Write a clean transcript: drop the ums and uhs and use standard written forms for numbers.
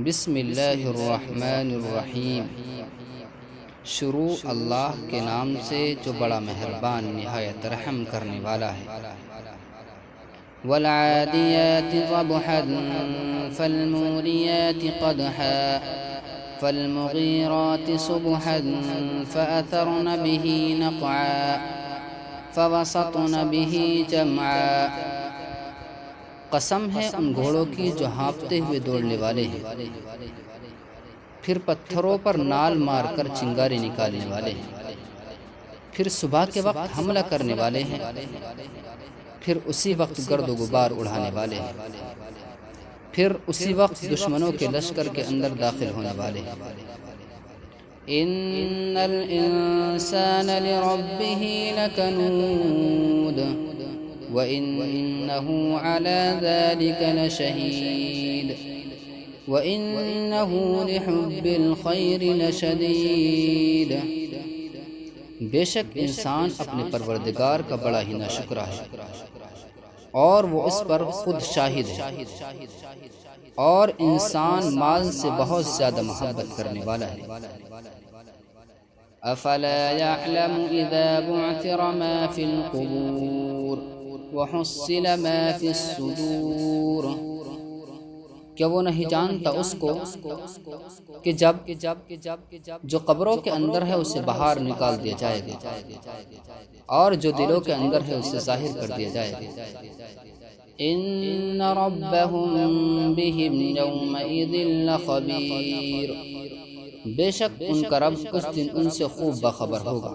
بسم اللہ الرحمن الرحیم۔ شروع اللہ کے نام سے جو بڑا مہربان نہایت رحم کرنے والا ہے۔ والعادیات ضبحا فالموریات قدحا فالمغیرات صبحا فأثرن به نقعا فوسطن به جمعا۔ قسم ہے ان گھوڑوں کی جو ہانپتے ہوئے دوڑنے والے ہیں، پھر پتھروں پر نال مار کر چنگاری نکالنے والے ہیں، پھر صبح کے وقت حملہ کرنے والے ہیں، پھر اسی وقت گرد و غبار اڑانے والے ہیں، پھر اسی وقت دشمنوں کے لشکر کے اندر داخل ہونے والے ہیں۔ ان الانسان لربه لکنود وَإِنَّهُ عَلَى ذَلِكَ لَشَهِيدٌ وَإِنَّهُ لِحُبِّ الْخَيْرِ لَشَدِيدٌ۔ بے شک انسان اپنے پروردگار کا بڑا ہی ناشکرا ہے، اور وہ اس پر خود شاہد ہے، اور انسان مال سے بہت زیادہ محبت کرنے والا ہے۔ افلا يعلم اذا بعثر ما في القبور وحصل ما في الصدور۔ کیا وہ نہیں جانتا اس کو کہ جب جو قبروں کے اندر ہے اسے باہر نکال دیا جائے گا، اور جو دلوں کے اندر ہے اسے ظاہر کر دیا جائے گا۔ ان ربهم بهم يومئذ لخبیر۔ بے شک ان کا رب اس دن ان سے خوب باخبر ہوگا۔